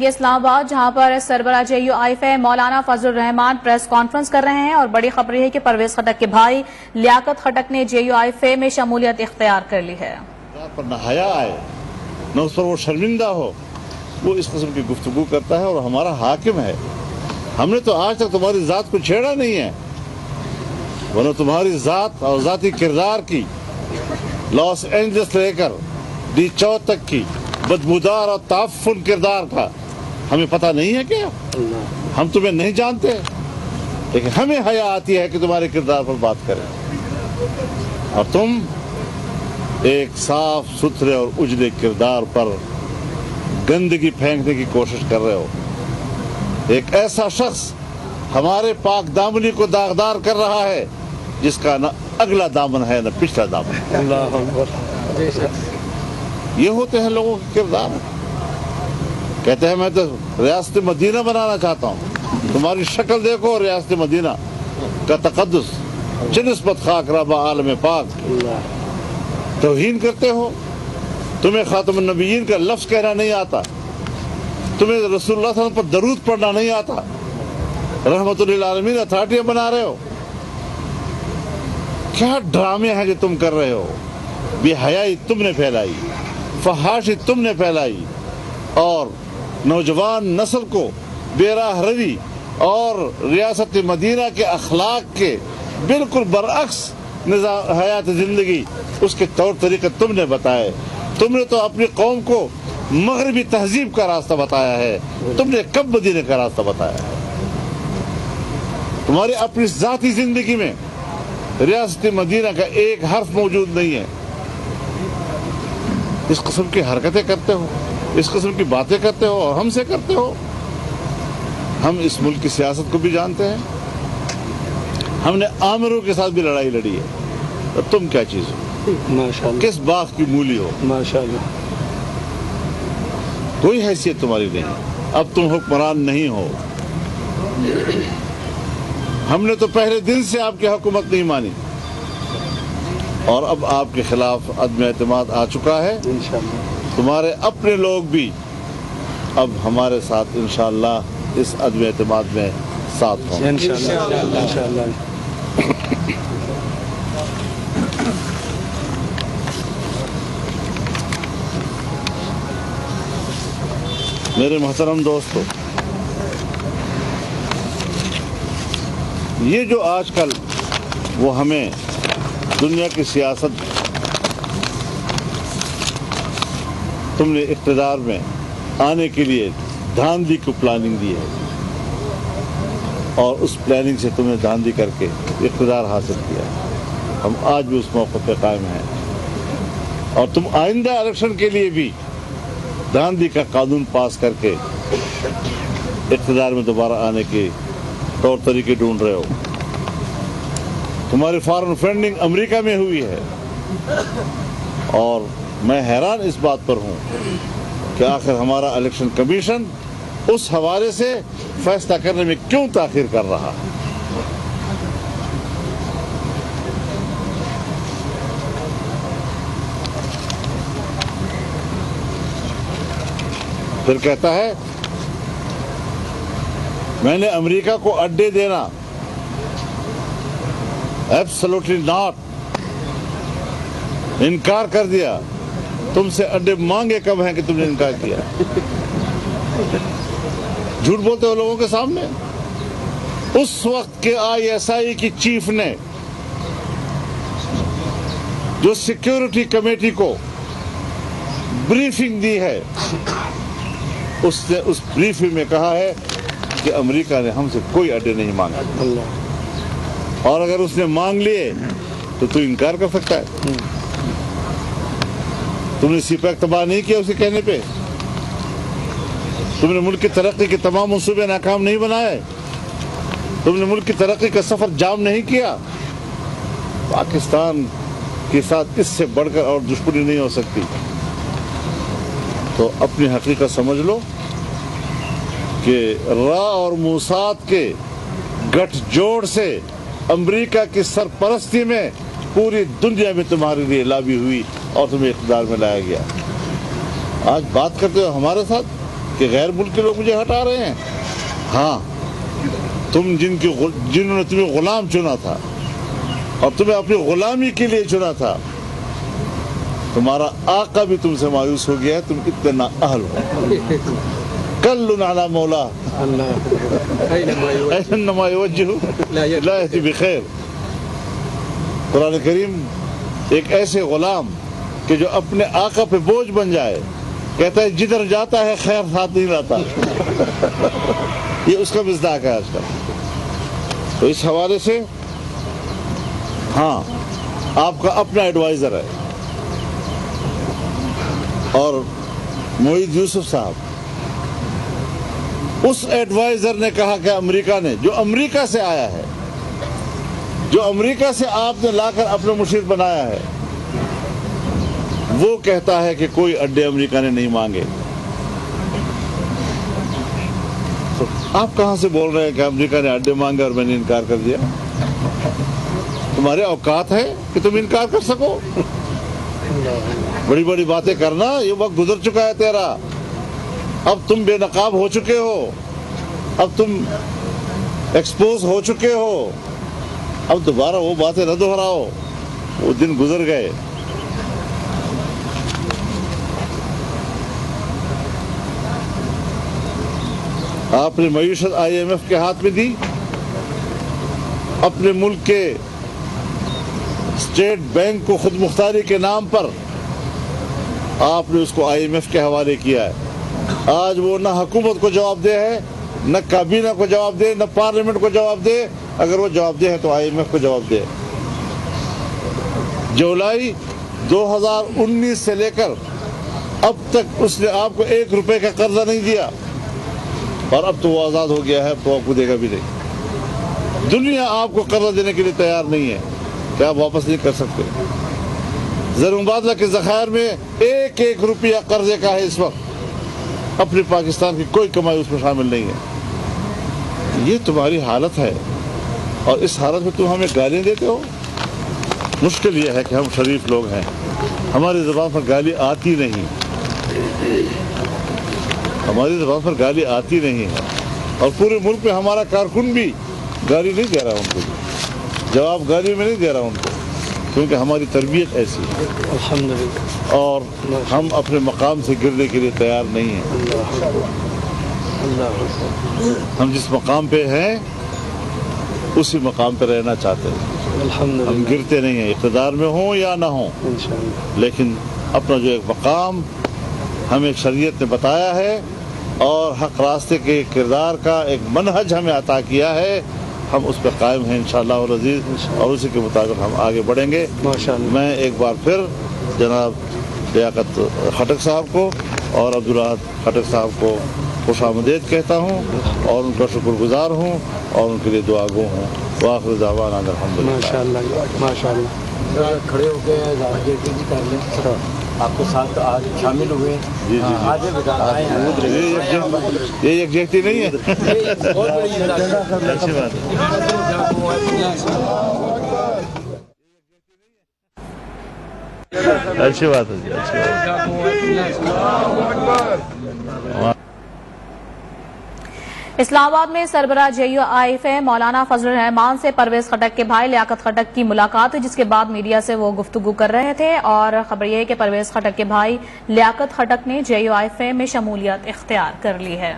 یہ اسلام آباد جہاں پر سربراہ JUIF مولانا فضل الرحمان پریس کانفرنس کر رہے ہیں اور بڑی خبر یہ ہے کہ پرویز خٹک کے بھائی لیاقت خٹک نے JUIF میں شمولیت اختیار کر لی ہے۔ پر نہ حیا آئے نہ اس پر وہ شرمندہ ہو، وہ اس قسم کی گفتگو کرتا ہے اور ہمارا حاکم ہے۔ ہم نے تو آج تک تمہاری ذات کو چھیڑا نہیں ہے، ورنہ تمہاری ذات اور ذاتی کردار کی لاس اینجلس لے کر ڈی چو تک کی بدبودار اور تعفن کردار کا ہمیں پتہ نہیں ہے کیا؟ ہم تمہیں نہیں جانتے، لیکن ہمیں حیا آتی ہے کہ تمہارے کردار پر بات کریں، اور تم ایک صاف ستھرے اور اجلے کردار پر گندگی پھینکنے کی کوشش کر رہے ہو۔ ایک ایسا شخص ہمارے پاک دامنی کو داغدار کر رہا ہے جس کا نہ اگلا دامن ہے نہ پچھلا دامن۔ اللہ اکبر۔ یہ ہوتے ہیں لوگوں کے کردار۔ کہتے ہیں میں تو ریاست مدینہ بنانا چاہتا ہوں، تمہاری شکل دیکھو، ریاست مدینہ کا تقدس بنسبت خاک ربا عالم پاک۔ توہین کرتے ہو، تمہیں خاتم النبیین کا لفظ کہنا نہیں آتا، تمہیں رسول اللہ صلی اللہ علیہ وسلم پر درود پڑھنا نہیں آتا، رحمت للعالمین اتھارٹیاں بنا رہے ہو۔ کیا ڈرامے ہیں جو تم کر رہے ہو؟ بے حیائی تم نے پھیلائی، فحاشی تم نے پھیلائی، اور نوجوان نسل کو بے راہ روی اور ریاست مدینہ کے اخلاق کے بالکل برعکس نظام حیات زندگی، اس کے طور طریقے تم نے بتائے۔ تم نے تو اپنی قوم کو مغربی تہذیب کا راستہ بتایا ہے، تم نے کب مدینے کا راستہ بتایا ہے؟ تمہاری اپنی ذاتی زندگی میں ریاست مدینہ کا ایک حرف موجود نہیں ہے۔ اس قسم کی حرکتیں کرتے ہو، اس قسم کی باتیں کرتے ہو اور ہم سے کرتے ہو۔ ہم اس ملک کی سیاست کو بھی جانتے ہیں، ہم نے آمروں کے ساتھ بھی لڑائی لڑی ہے، اور تم کیا چیز ہو؟ ماشاءاللہ، کس باغ کی مولی ہو؟ ماشاءاللہ، کوئی حیثیت تمہاری نہیں، اب تم حکمران نہیں ہو۔ ہم نے تو پہلے دن سے آپ کی حکومت نہیں مانی، اور اب آپ کے خلاف عدم اعتماد آ چکا ہے۔ انشاءاللہ تمہارے اپنے لوگ بھی اب ہمارے ساتھ انشاءاللہ اس عدم اعتماد میں ساتھ ہوں۔ انشاءاللہ انشاءاللہ۔ میرے محترم دوستو، یہ جو آج کل وہ ہمیں دنیا کی سیاست تم نے اقتدار میں آنے کے لیے دھاندلی کو پلاننگ دی ہے، اور اس پلاننگ سے تم نے دھاندلی کر کے اقتدار حاصل کیا ہے۔ ہم آج بھی اس موقع پہ قائم ہیں، اور تم آئندہ الیکشن کے لیے بھی دھاندلی کا قانون پاس کر کے اقتدار میں دوبارہ آنے کے طور طریقے ڈھونڈ رہے ہو۔ تمہاری فارن فنڈنگ امریکہ میں ہوئی ہے، اور میں حیران اس بات پر ہوں کہ آخر ہمارا الیکشن کمیشن اس حوالے سے فیصلہ کرنے میں کیوں تاخیر کر رہا ہے۔ پھر کہتا ہے میں نے امریکہ کو اڈے دینا، ایبسولوٹلی ناٹ، انکار کر دیا۔ تم سے اڈے مانگے کب ہیں کہ تم نے انکار کیا؟ جھوٹ بولتے ہو لوگوں کے سامنے۔ اس وقت کے ISI کی چیف نے جو سیکیورٹی کمیٹی کو بریفنگ دی ہے، اس نے اس بریفنگ میں کہا ہے کہ امریکہ نے ہم سے کوئی اڈے نہیں مانگا، اور اگر اس نے مانگ لیے تو انکار کر سکتا ہے؟ تم نے CPEC تباہ نہیں کیا اسے کہنے پہ؟ تم نے ملک کی ترقی کے تمام منصوبے ناکام نہیں بنائے؟ تم نے ملک کی ترقی کا سفر جام نہیں کیا؟ پاکستان کے ساتھ اس سے بڑھ کر اور دشمنی نہیں ہو سکتی۔ تو اپنی حقیقت سمجھ لو کہ را اور موساد کے گٹھ جوڑ سے امریکہ کی سرپرستی میں پوری دنیا میں تمہارے لیے لابی ہوئی اور تمہیں اقتدار میں لایا گیا۔ آج بات کرتے ہو ہمارے ساتھ کہ غیر ملک کے لوگ مجھے ہٹا رہے ہیں؟ ہاں، جنہوں نے تمہیں غلام چنا تھا اور تمہیں اپنی غلامی کے لیے چنا تھا، تمہارا آقا بھی تم سے مایوس ہو گیا ہے، تم اتنے نااہل ہو۔ کل علی مولا اینما یوجہ لا یأتی بخیر۔ قرآن کریم ایک ایسے غلام کہ جو اپنے آقا پہ بوجھ بن جائے، کہتا ہے جدھر جاتا ہے خیر ساتھ نہیں لاتا۔ یہ اس کا مصداق ہے آج کل۔ تو اس حوالے سے ہاں، آپ کا اپنا ایڈوائزر ہے، اور معید یوسف صاحب، اس ایڈوائزر نے کہا کہ امریکہ نے، جو امریکہ سے آیا ہے، جو امریکہ سے آپ نے لا کر اپنے مشیر بنایا ہے، وہ کہتا ہے کہ کوئی اڈے امریکہ نے نہیں مانگے۔ تو آپ کہاں سے بول رہے ہیں کہ امریکہ نے اڈے مانگے اور میں نے انکار کر دیا؟ تمہارے اوقات ہے کہ تم انکار کر سکو؟ بڑی بڑی باتیں کرنا، یہ وقت گزر چکا ہے تیرا۔ اب تم بے نقاب ہو چکے ہو، اب تم ایکسپوز ہو چکے ہو، اب دوبارہ وہ باتیں نہ دہراؤ، وہ دن گزر گئے۔ آپ نے معیشت IMF کے ہاتھ میں دی، اپنے ملک کے اسٹیٹ بینک کو خود مختاری کے نام پر آپ نے اس کو IMF کے حوالے کیا ہے۔ آج وہ نہ حکومت کو جواب دہ ہے، نہ کابینہ کو جواب دے، نہ پارلیمنٹ کو جواب دے۔ اگر وہ جواب دہ ہے تو IMF کو جواب دے۔ جولائی 2019 سے لے کر اب تک اس نے آپ کو 1 روپے کا قرضہ نہیں دیا، اور اب تو وہ آزاد ہو گیا ہے، اب تو آپ کو دے گا بھی نہیں۔ دنیا آپ کو قرضہ دینے کے لیے تیار نہیں ہے کہ آپ واپس نہیں کر سکتے۔ زر مبادلہ کے ذخائر میں 1 روپیہ قرضے کا ہے اس وقت، اپنے پاکستان کی کوئی کمائی اس میں شامل نہیں ہے۔ یہ تمہاری حالت ہے، اور اس حالت میں تم ہمیں گالیاں دیتے ہو۔ مشکل یہ ہے کہ ہم شریف لوگ ہیں، ہماری زبان پر گالی آتی نہیں، ہماری زبان پر گالی آتی نہیں ہے، اور پورے ملک میں ہمارا کارکن بھی گالی نہیں دے رہا ان کو، جواب گالی میں نہیں دے رہا ان کو، کیونکہ ہماری تربیت ایسی ہے الحمدللہ، اور ہم اپنے مقام سے گرنے کے لیے تیار نہیں ہیں۔ ہم جس مقام پہ ہیں اسی مقام پہ رہنا چاہتے ہیں، ہم گرتے نہیں ہیں، اقتدار میں ہوں یا نہ ہوں، لیکن اپنا جو ایک مقام ہمیں شریعت نے بتایا ہے اور حق راستے کے کردار کا ایک منہج ہمیں عطا کیا ہے، ہم اس پہ قائم ہیں انشاءاللہ العزیز، اور اسی کے مطابق ہم آگے بڑھیں گے۔ میں ایک بار پھر جناب لیاقت خٹک صاحب کو اور عبدالاحد خٹک صاحب کو خوش آمدید کہتا ہوں، اور ان کا شکر گزار ہوں، اور ان کے لیے دعا گو ہوں۔ وآخر دعوانا الحمدللہ۔ ماشاءاللہ، کھڑے ہو کے جیٹی بھی کر لیں، آپ کے ساتھ آج شامل ہوئے۔ جی یہ یکجہتی نہیں ہے، اچھی بات ہے۔ اچھی بات ہے جی، اچھی بات۔ اسلام آباد میں سربراہ JUIF مولانا فضل الرحمان سے پرویز خٹک کے بھائی لیاقت خٹک کی ملاقات ہوئی، جس کے بعد میڈیا سے وہ گفتگو کر رہے تھے، اور خبر یہ ہے کہ پرویز خٹک کے بھائی لیاقت خٹک نے JUIF میں شمولیت اختیار کر لی ہے۔